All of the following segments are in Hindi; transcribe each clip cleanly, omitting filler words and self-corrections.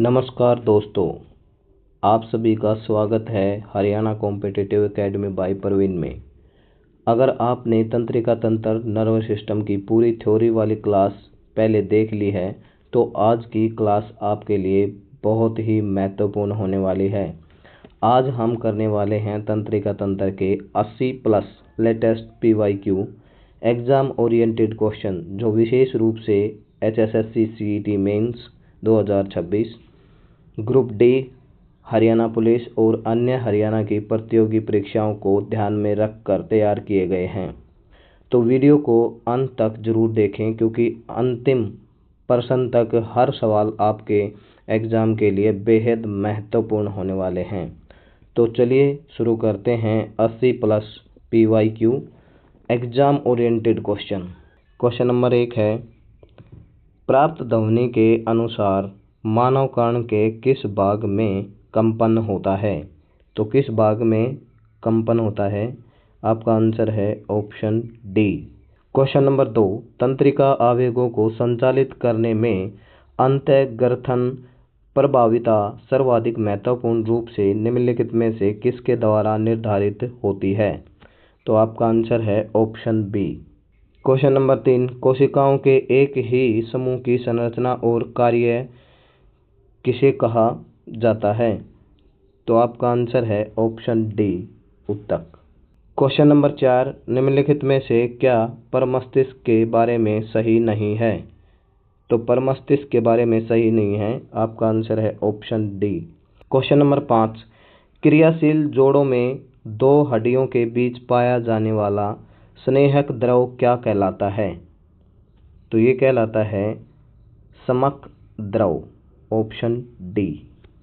नमस्कार दोस्तों, आप सभी का स्वागत है Haryana competitive academy by Praveen में। अगर आपने तंत्रिका तंत्र नर्वस सिस्टम की पूरी थ्योरी वाली क्लास पहले देख ली है तो आज की क्लास आपके लिए बहुत ही महत्वपूर्ण होने वाली है। आज हम करने वाले हैं तंत्रिका तंत्र के 80+ latest PYQ exam oriented question, जो विशेष रूप से HSSC CET mains 2026, group D, Haryana police और अन्य हरियाणा की प्रतियोगी परीक्षाओं को ध्यान में रखकर तैयार किए गए हैं। तो वीडियो को अंत तक जरूर देखें, क्योंकि अंतिम प्रश्न तक हर सवाल आपके एग्ज़ाम के लिए बेहद महत्वपूर्ण होने वाले हैं। तो चलिए शुरू करते हैं 80+ PYQ exam oriented question. Question number 1 है, प्राप्त ध्वनि के अनुसार मानव कर्ण के किस भाग में कंपन होता है? तो किस भाग में कंपन होता है? आपका आंसर है ऑप्शन डी। क्वेश्चन नंबर 2, तंत्रिका आवेगों को संचालित करने में अंतःग्रथन प्रभाविता सर्वाधिक महत्वपूर्ण रूप से निम्नलिखित में से किसके द्वारा निर्धारित होती है? तो आपका आंसर है ऑप्शन बी। क्वेश्चन नंबर 3, कोशिकाओं के एक ही समूह की संरचना और कार्य किसे कहा जाता है? तो आपका आंसर है ऑप्शन डी, उत्तक। क्वेश्चन नंबर 4, निम्नलिखित में से क्या प्रमस्तिष्क के बारे में सही नहीं है? तो प्रमस्तिष्क के बारे में सही नहीं है, आपका आंसर है ऑप्शन डी। क्वेश्चन नंबर 5, क्रियाशील जोड़ों में दो हड्डियों के बीच पाया जाने वाला स्नेहक द्रव क्या कहलाता है? तो ये कहलाता है समक द्रव, ऑप्शन डी।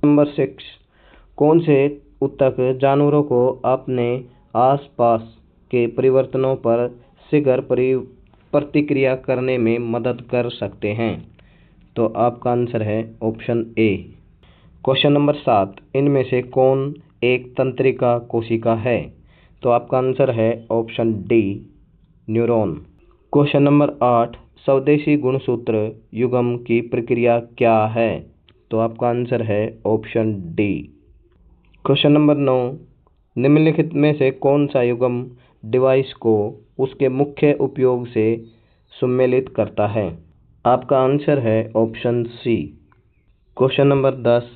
नंबर 6, कौन से ऊतक जानवरों को अपने आसपास के परिवर्तनों पर शीघ्र प्रतिक्रिया करने में मदद कर सकते हैं? तो आपका आंसर है ऑप्शन ए। क्वेश्चन नंबर 7, इनमें से कौन एक तंत्रिका कोशिका है? तो आपका आंसर है option D, neuron. Question number 8, स्वदेशी गुणसूत्र युग्म की प्रक्रिया क्या है? तो आपका आंसर है ऑप्शन डी। क्वेश्चन नंबर 9, निम्नलिखित में से कौन सा युग्म डिवाइस को उसके मुख्य उपयोग से सम्मिलित करता है? आपका आंसर है ऑप्शन सी। क्वेश्चन नंबर 10,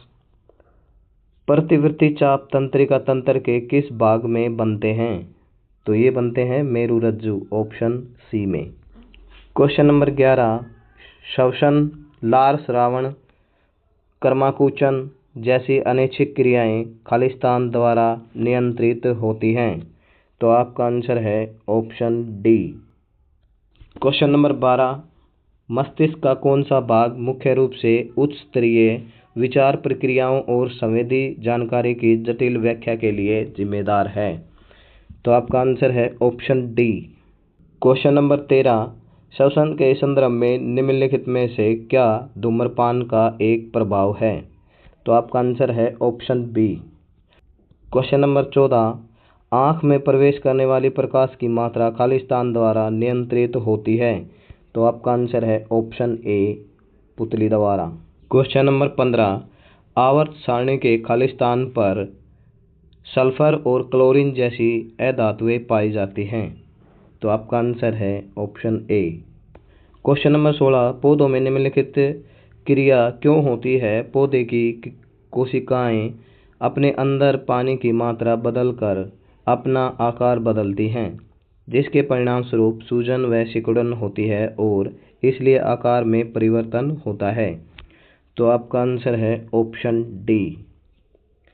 प्रतिवर्ती चाप तंत्रिका तंत्र के किस भाग में बनते हैं? तो ये बनते हैं मेरुरज्जु, ऑप्शन सी में। क्वेश्चन नंबर 11, श्वसन, लार श्रावण, कर्माकुचन जैसी अनैच्छिक क्रियाएं खालिस्तान द्वारा नियंत्रित होती हैं? तो आपका आंसर है ऑप्शन डी। क्वेश्चन नंबर 12, मस्तिष्क का कौन सा भाग मुख्य रूप से उच्च स्तरीय विचार प्रक्रियाओं और संवेदी जानकारी की जटिल व्याख्या के लिए जिम्मेदार है? तो आपका आंसर है ऑप्शन डी। क्वेश्चन नंबर 13, श्वसन के संदर्भ में निम्नलिखित में से क्या धूम्रपान का एक प्रभाव है? तो आपका आंसर है ऑप्शन बी। क्वेश्चन नंबर 14, आँख में प्रवेश करने वाली प्रकाश की मात्रा खालिस्तान द्वारा नियंत्रित होती है? तो आपका आंसर है ऑप्शन ए, पुतली द्वारा। क्वेश्चन नंबर 15, आवर्त सारणी के खालिस्तान पर सल्फर और क्लोरीन जैसी अधातुएं पाई जाती हैं? तो आपका आंसर है ऑप्शन ए। क्वेश्चन नंबर 16, पौधों में निम्नलिखित क्रिया क्यों होती है? पौधे की कोशिकाएं अपने अंदर पानी की मात्रा बदलकर अपना आकार बदलती हैं, जिसके परिणाम स्वरूप सूजन व सिकुड़न होती है और इसलिए आकार में परिवर्तन होता है। तो आपका आंसर है ऑप्शन डी।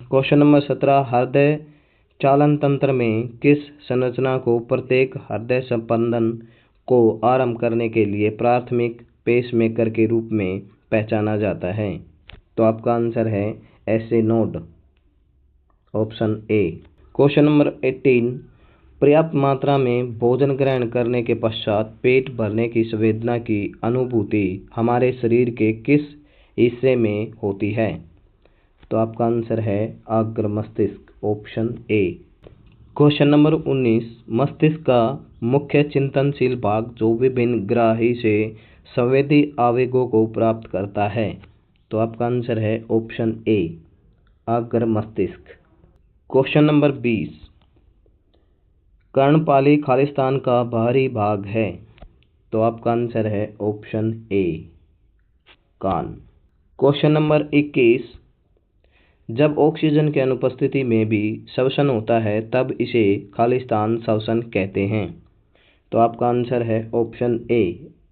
क्वेश्चन नंबर 17, हृदय चालन तंत्र में किस संरचना को प्रत्येक हृदय स्पंदन को आरंभ करने के लिए प्राथमिक पेसमेकर के रूप में पहचाना जाता है? तो आपका आंसर है SA node, option A. Question number 18, पर्याप्त मात्रा में भोजन ग्रहण करने के पश्चात पेट भरने की संवेदना की अनुभूति हमारे शरीर के किस हिस्से में होती है? तो आपका आंसर है अग्र मस्तिष्क, ऑप्शन ए। क्वेश्चन नंबर 19, मस्तिष्क का मुख्य चिंतनशील भाग जो विभिन्न ग्राही से संवेदी आवेगों को प्राप्त करता है? तो आपका आंसर है ऑप्शन ए, अग्र मस्तिष्क। क्वेश्चन नंबर 20, कर्णपाली खालिस्तान का बाहरी भाग है। तो आपका आंसर है ऑप्शन ए, कान। क्वेश्चन नंबर 21, जब ऑक्सीजन की अनुपस्थिति में भी श्वसन होता है तब इसे खालिस्तान श्वसन कहते हैं। तो आपका आंसर है ऑप्शन ए,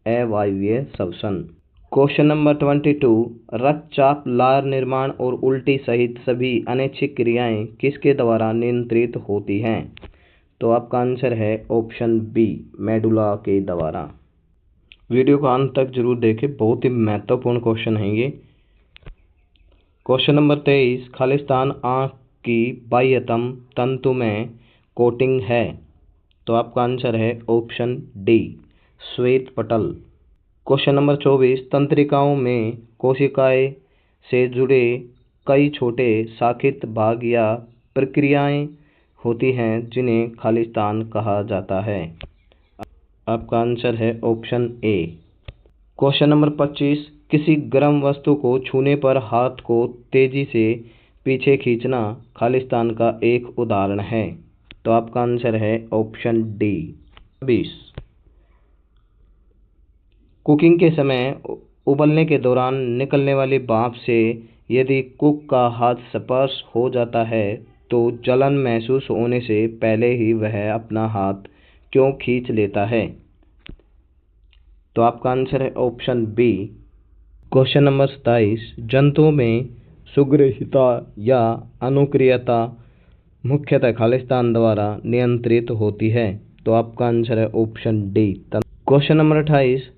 अवायवीय श्वसन। क्वेश्चन नंबर 22, रक्तचाप, लार निर्माण और उल्टी सहित सभी अनैच्छिक क्रियाएं किसके द्वारा नियंत्रित होती हैं। तो आपका आंसर है ऑप्शन बी, मेडुला के द्वारा। वीडियो को अंत तक जरूर देखें, बहुत ही महत्वपूर्ण क्वेश्चन है ये। क्वेश्चन नंबर 23, खालिस्तान आँख की बाह्यतम तंतु में कोटिंग है। तो आपका आंसर है ऑप्शन डी, श्वेत पटल। क्वेश्चन नंबर 24, तंत्रिकाओं में कोशिकाएं से जुड़े कई छोटे शाखित भाग या प्रक्रियाएं होती हैं जिन्हें खालिस्तान कहा जाता है। आपका आंसर है ऑप्शन ए। क्वेश्चन नंबर 25, किसी गर्म वस्तु को छूने पर हाथ को तेजी से पीछे खींचना खालिस्तान का एक उदाहरण है। तो आपका आंसर है ऑप्शन डी। 20, कुकिंग के समय उबलने के दौरान निकलने वाली भाप से यदि कुक का हाथ स्पर्श हो जाता है तो जलन महसूस होने से पहले ही वह अपना हाथ क्यों खींच लेता है। तो आपका आंसर है ऑप्शन बी। क्वेश्चन नंबर 27, जंतुओं में सुगृहीता या अनुक्रियता मुख्यतः खालिस्तान द्वारा नियंत्रित होती है। तो आपका आंसर है option D. Question number 28,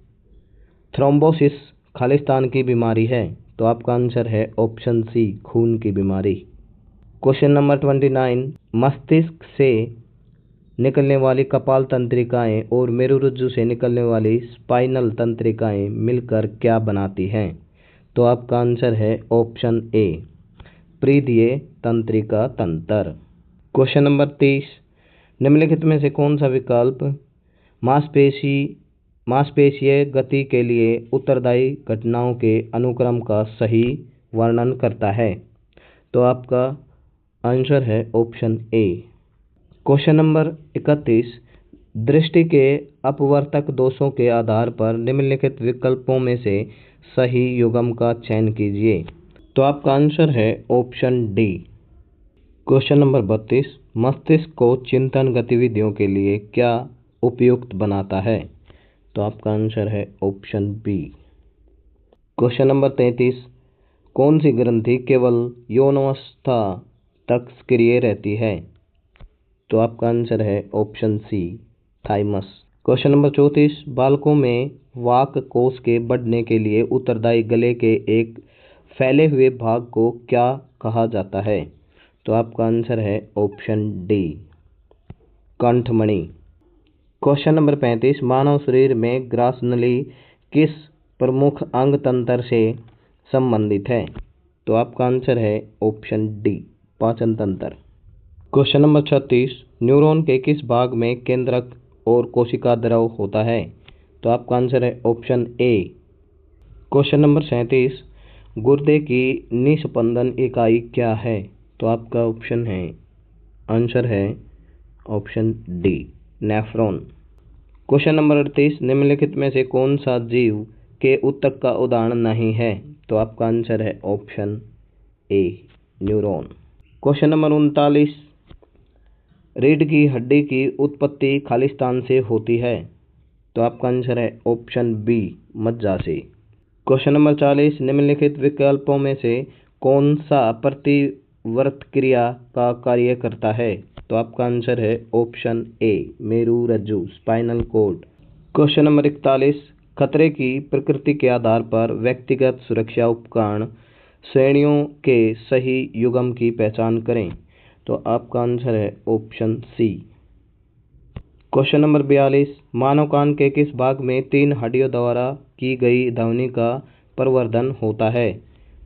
thrombosis Khalistan की बीमारी है। तो आपका आंसर है ऑप्शन सी, खून की बीमारी। क्वेश्चन नंबर 29, मस्तिष्क से निकलने वाली कपाल तंत्रिकाएं और मेरुरज्जु से निकलने वाली स्पाइनल तंत्रिकाएं मिलकर क्या बनाती हैं। तो आपका आंसर है ऑप्शन ए, परिधीय तंत्रिका तंत्र। क्वेश्चन नंबर 30, निम्नलिखित में से कौन सा विकल्प मांसपेशीय गति के लिए उत्तरदायी घटनाओं के अनुक्रम का सही वर्णन करता है। तो आपका आंसर है ऑप्शन ए। क्वेश्चन नंबर 31, दृष्टि के अपवर्तक दोषों के आधार पर निम्नलिखित विकल्पों में से सही युग्म का चयन कीजिए। तो आपका आंसर है ऑप्शन डी। क्वेश्चन नंबर 32, मस्तिष्क को चिंतन गतिविधियों के लिए क्या उपयुक्त बनाता है। तो आपका आंसर है ऑप्शन बी। क्वेश्चन नंबर 33, कौन सी ग्रंथि केवल यौनावस्था तक सक्रिय रहती है। तो आपका आंसर है option C, thymus. Question number 34, बालकों में वाक कोष के बढ़ने के लिए उत्तरदायी गले के एक फैले हुए भाग को क्या कहा जाता है। तो आपका आंसर है ऑप्शन डी, कंठमणि। क्वेश्चन नंबर 35, मानव शरीर में ग्रासनली किस प्रमुख अंग तंत्र से संबंधित है। तो आपका आंसर है ऑप्शन डी, पाचन तंत्र। क्वेश्चन नंबर 36, न्यूरॉन के किस भाग में केंद्रक और कोशिका द्रव होता है। तो आपका आंसर है ऑप्शन ए। क्वेश्चन नंबर 37, गुर्दे की निस्पंदन इकाई क्या है। तो आपका ऑप्शन है आंसर है option D, nephron. Question number 38, निम्नलिखित में से कौन सा जीव के ऊतक का उदाहरण नहीं है। तो आपका आंसर है ऑप्शन ए, न्यूरॉन। क्वेश्चन नंबर 39, रीढ़ की हड्डी की उत्पत्ति खालिस्तान से होती है। तो आपका आंसर है ऑप्शन बी, मज्जा से। क्वेश्चन नंबर 40, निम्नलिखित विकल्पों में से कौन सा प्रतिवर्त क्रिया का कार्य करता है। तो आपका आंसर है ऑप्शन ए, मेरुरज्जु, स्पाइनल कॉर्ड। क्वेश्चन नंबर 41, खतरे की प्रकृति के आधार पर व्यक्तिगत सुरक्षा उपकरण श्रेणियों के सही युग्म की पहचान करें। तो आपका आंसर है ऑप्शन सी। क्वेश्चन नंबर 42, मानव कान के किस भाग में 3 हड्डियों द्वारा की गई ध्वनि का प्रवर्धन होता है।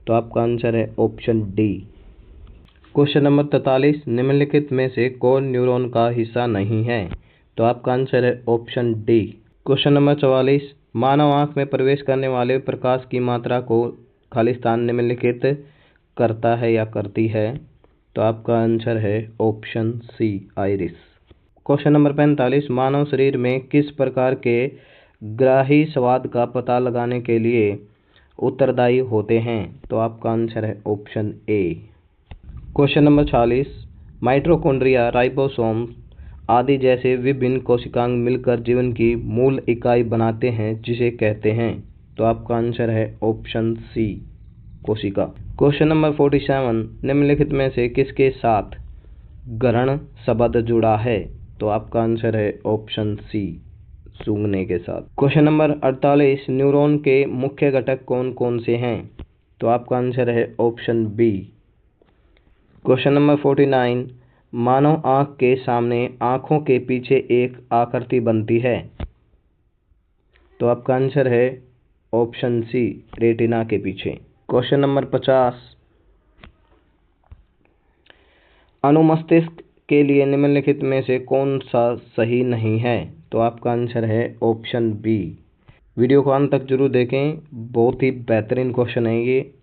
तो आपका आंसर है ऑप्शन डी। क्वेश्चन नंबर 43, निम्नलिखित में से कौन न्यूरॉन का हिस्सा नहीं है। तो आपका आंसर है ऑप्शन डी। क्वेश्चन नंबर 44, मानव आंख में प्रवेश करने वाले प्रकाश की मात्रा को खालिस्तान निम्नलिखित करता है या करती है? तो आपका आंसर है option C, iris. Question number 45, मानव शरीर में किस प्रकार के ग्राही स्वाद का पता लगाने के लिए उत्तरदायी होते हैं? तो आपका आंसर है option A. Question number 46, mitochondria, ribosome आदि जैसे विभिन्न कोशिकांग मिलकर जीवन की मूल इकाई बनाते हैं, जिसे कहते हैं? तो आपका आंसर है ऑप्शन सी, कोशिका। क्वेश्चन नंबर 47, निम्नलिखित में से किसके साथ ग्रहण शब्द जुड़ा है? तो आपका आंसर है ऑप्शन सी, सूंघने के साथ। क्वेश्चन नंबर 48, न्यूरॉन के मुख्य घटक कौन कौन से हैं? तो आपका आंसर है ऑप्शन बी। क्वेश्चन नंबर 49, मानव आंख के सामने आंखों के पीछे एक आकृति बनती है। तो आपका आंसर है ऑप्शन सी, रेटिना के पीछे। क्वेश्चन नंबर 50, अनुमस्तिष्क के लिए निम्नलिखित में से कौन सा सही नहीं है? तो आपका आंसर है ऑप्शन बी। वीडियो को अंत तक जरूर देखें, बहुत ही बेहतरीन क्वेश्चन है ये,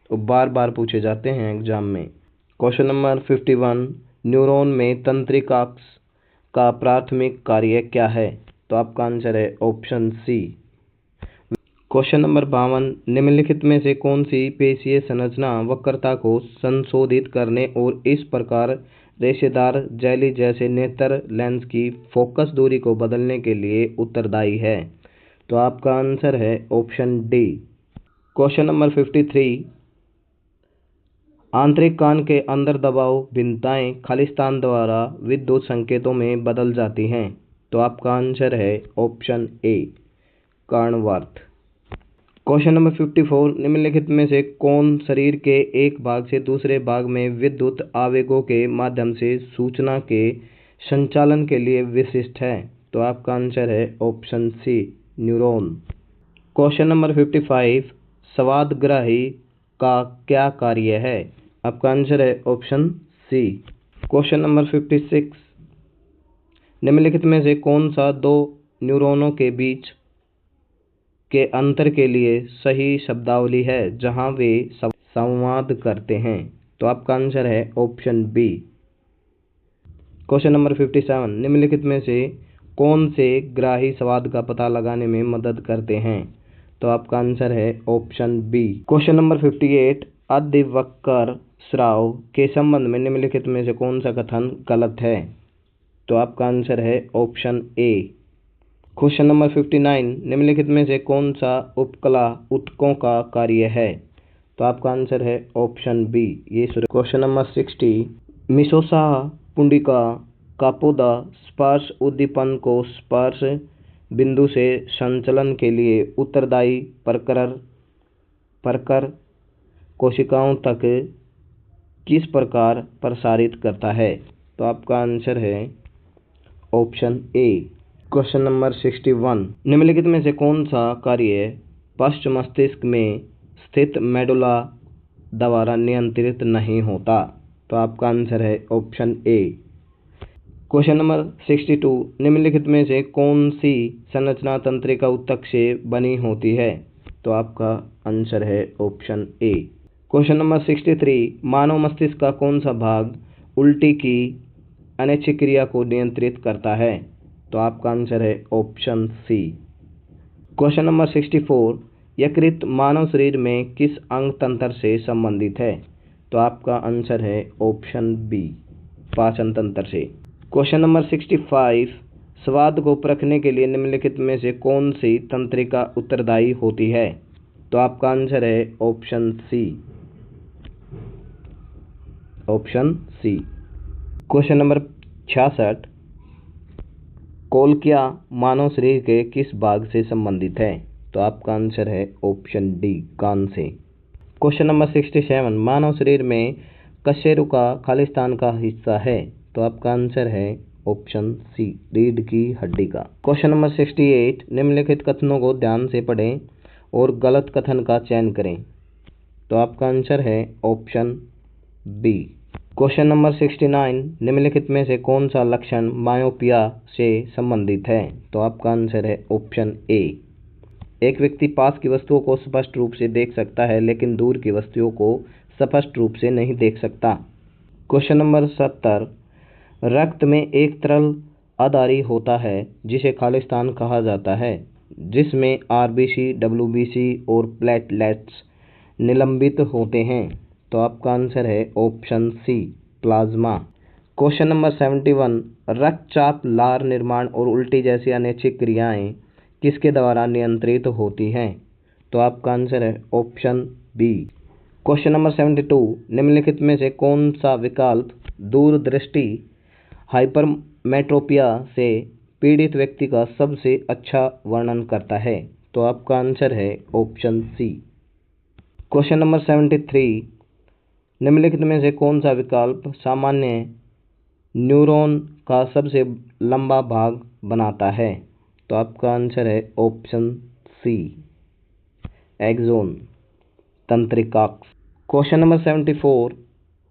तो बार बार पूछे जाते हैं एग्जाम में। क्वेश्चन नंबर 51, न्यूरॉन में तंत्रिकाक्ष का प्राथमिक कार्य क्या है? तो आपका आंसर है ऑप्शन सी। क्वेश्चन नंबर 52, निम्नलिखित में से कौन सी पेशीय संरचना वक्रता को संशोधित करने और इस प्रकार रेशेदार जेली जैसे नेत्र लेंस की फोकस दूरी को बदलने के लिए उत्तरदायी है? तो आपका आंसर है ऑप्शन डी। क्वेश्चन नंबर 53, आंतरिक कान के अंदर दबाव भिन्नताएं खालिस्तान द्वारा विद्युत संकेतों में बदल जाती हैं। तो आपका आंसर है ऑप्शन ए, कर्णवर्त। क्वेश्चन नंबर 54, निम्नलिखित में से कौन शरीर के एक भाग से दूसरे भाग में विद्युत आवेगों के माध्यम से सूचना के संचालन के लिए विशिष्ट है? तो आपका आंसर है option C, neuron. Question number 55, स्वादग्राही का क्या कार्य है? आपका आंसर है ऑप्शन सी। क्वेश्चन नंबर 56, निम्नलिखित में से कौन सा दो न्यूरॉनों के बीच के अंतर के लिए सही शब्दावली है जहां वे संवाद करते हैं? तो आपका आंसर है ऑप्शन बी। क्वेश्चन नंबर 57, निम्नलिखित में से कौन से ग्राही स्वाद का पता लगाने में मदद करते हैं? तो आपका आंसर है ऑप्शन बी। क्वेश्चन नंबर 58, अधिवक्र स्राव के संबंध में निम्नलिखित में से कौन सा कथन गलत है? तो आपका आंसर है ऑप्शन ए। क्वेश्चन नंबर 59, निम्नलिखित में से कौन सा उपकला ऊतकों का कार्य है? तो आपका आंसर है ऑप्शन बी, ये। क्वेश्चन नंबर 60, मिसोसा पुंडिका का पौधा स्पर्श उद्दीपन को स्पर्श बिंदु से संचलन के लिए उत्तरदायी परकर कोशिकाओं तक किस प्रकार प्रसारित करता है? तो आपका आंसर है ऑप्शन ए। क्वेश्चन नंबर 61, निम्नलिखित में से कौन सा कार्य पश्च मस्तिष्क में स्थित मेडुला द्वारा नियंत्रित नहीं होता? तो आपका आंसर है ऑप्शन ए। क्वेश्चन नंबर 62, निम्नलिखित में से कौन सी संरचना तंत्रिका ऊतक से बनी होती है? तो आपका आंसर है ऑप्शन ए। क्वेश्चन नंबर 63, मानव मस्तिष्क का कौन सा भाग उल्टी की अनैच्छिक क्रिया को नियंत्रित करता है? तो आपका आंसर है ऑप्शन सी। क्वेश्चन नंबर 64, यकृत मानव शरीर में किस अंग तंत्र से संबंधित है? तो आपका आंसर है ऑप्शन बी, पाचन तंत्र से। क्वेश्चन नंबर 65, स्वाद को परखने के लिए निम्नलिखित में से कौन सी तंत्रिका उत्तरदायी होती है? तो आपका आंसर है option C, option C. Question number 66, कोल्किया मानव शरीर के किस भाग से संबंधित है? तो आपका आंसर है ऑप्शन डी, कान से। क्वेश्चन नंबर 67, मानव शरीर में कशेरुका खालिस्तान का हिस्सा है? तो आपका आंसर है ऑप्शन सी, रीढ़ की हड्डी का। क्वेश्चन नंबर 68, निम्नलिखित कथनों को ध्यान से पढ़ें और गलत कथन का चयन करें। तो आपका आंसर है ऑप्शन बी। क्वेश्चन नंबर 69, निम्नलिखित में से कौन सा लक्षण मायोपिया से संबंधित है? तो आपका आंसर है ऑप्शन ए। एक व्यक्ति पास की वस्तुओं को स्पष्ट रूप से देख सकता है लेकिन दूर की वस्तुओं को स्पष्ट रूप से नहीं देख सकता। क्वेश्चन नंबर 70, रक्त में एक तरल अधारी होता है जिसे खालिस्तान कहा जाता है, जिसमें आरबीसी, डब्ल्यूबीसी और प्लेटलेट्स निलंबित होते हैं। तो आपका आंसर है option C, plasma. Question number 71, रक्तचाप, लार निर्माण और उल्टी जैसी अनैच्छिक क्रियाएं किसके द्वारा नियंत्रित होती हैं? तो आपका आंसर है ऑप्शन बी। क्वेश्चन नंबर 72, निम्नलिखित में से कौन सा विकल्प दूरदृष्टि हाइपरमेट्रोपिया से पीड़ित व्यक्ति का सबसे अच्छा वर्णन करता है? तो आपका आंसर है ऑप्शन सी। क्वेश्चन नंबर 73, निम्नलिखित में से कौन सा विकल्प सामान्य न्यूरॉन का सबसे लंबा भाग बनाता है? तो आपका आंसर है ऑप्शन सी, एक्सोन, तंत्रिकाक्ष। क्वेश्चन नंबर 74,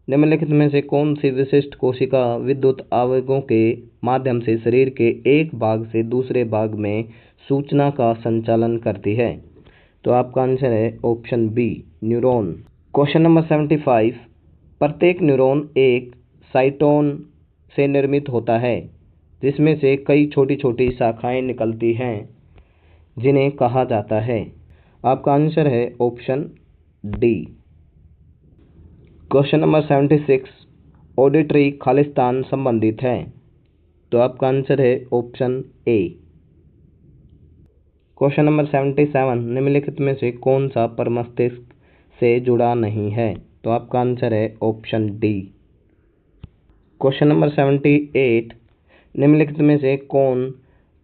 निम्नलिखित में से कौन सी विशिष्ट कोशिका विद्युत आवेगों के माध्यम से शरीर के एक भाग से दूसरे भाग में सूचना का संचालन करती है? तो आपका आंसर है option B, neuron. Question number 75, प्रत्येक न्यूरॉन एक साइटोन से निर्मित होता है जिसमें से कई छोटी छोटी शाखाएं निकलती हैं, जिन्हें कहा जाता है? आपका आंसर है option D. Question number 76, auditory Khalistan संबंधित है? तो आपका आंसर है ऑप्शन ए। क्वेश्चन नंबर 77, निम्नलिखित में से कौन सा प्रमस्तिष्क से जुड़ा नहीं है? तो आपका आंसर है ऑप्शन डी। क्वेश्चन नंबर 78, निम्नलिखित में से कौन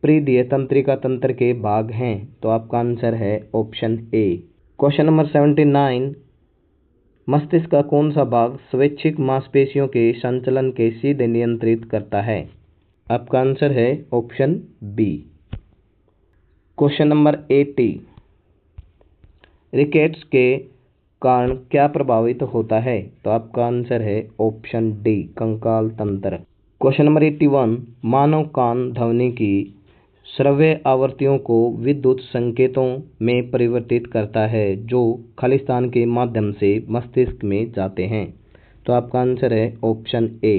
परिधीय तंत्रिका तंत्र के भाग हैं? तो आपका आंसर है ऑप्शन ए। क्वेश्चन नंबर 79, मस्तिष्क का कौन सा भाग स्वैच्छिक मांसपेशियों के संचलन के सीधे नियंत्रित करता है? आपका आंसर है option B. Question number 80, rickets के कारण क्या प्रभावित होता है? तो आपका आंसर है ऑप्शन डी, कंकाल तंत्र। क्वेश्चन नंबर 81, मानव कान ध्वनि की श्रव्य आवृत्तियों को विद्युत संकेतों में परिवर्तित करता है जो खालिस्तान के माध्यम से मस्तिष्क में जाते हैं? तो आपका आंसर है ऑप्शन ए।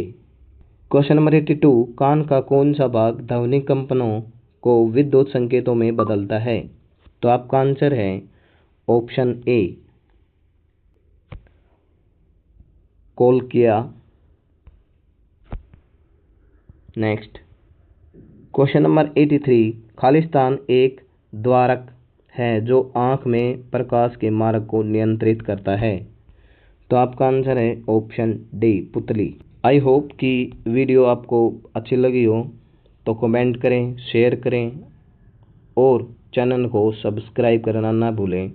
क्वेश्चन नंबर 82, कान का कौन सा भाग ध्वनि कंपनों को विद्युत संकेतों में बदलता है? तो आपका आंसर है ऑप्शन ए, कोलकिया। नेक्स्ट क्वेश्चन नंबर 83, खालिस्तान एक द्वारक है जो आँख में प्रकाश के मार्ग को नियंत्रित करता है? तो आपका आंसर है ऑप्शन डी, पुतली। आई होप कि वीडियो आपको अच्छी लगी हो, तो कमेंट करें, शेयर करें और चैनल को सब्सक्राइब करना ना भूलें।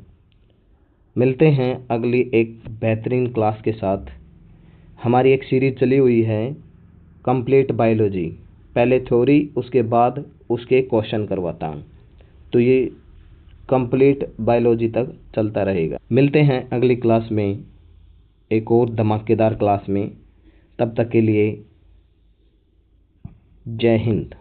मिलते हैं अगली एक बेहतरीन क्लास के साथ। हमारी एक सीरीज चली हुई है कंप्लीट बायोलॉजी, पहले थ्योरी उसके बाद उसके क्वेश्चन करवाता हूँ, तो ये कंप्लीट बायोलॉजी तक चलता रहेगा। मिलते हैं अगली क्लास में एक और धमाकेदार क्लास में। तब तक के लिए जय हिंद।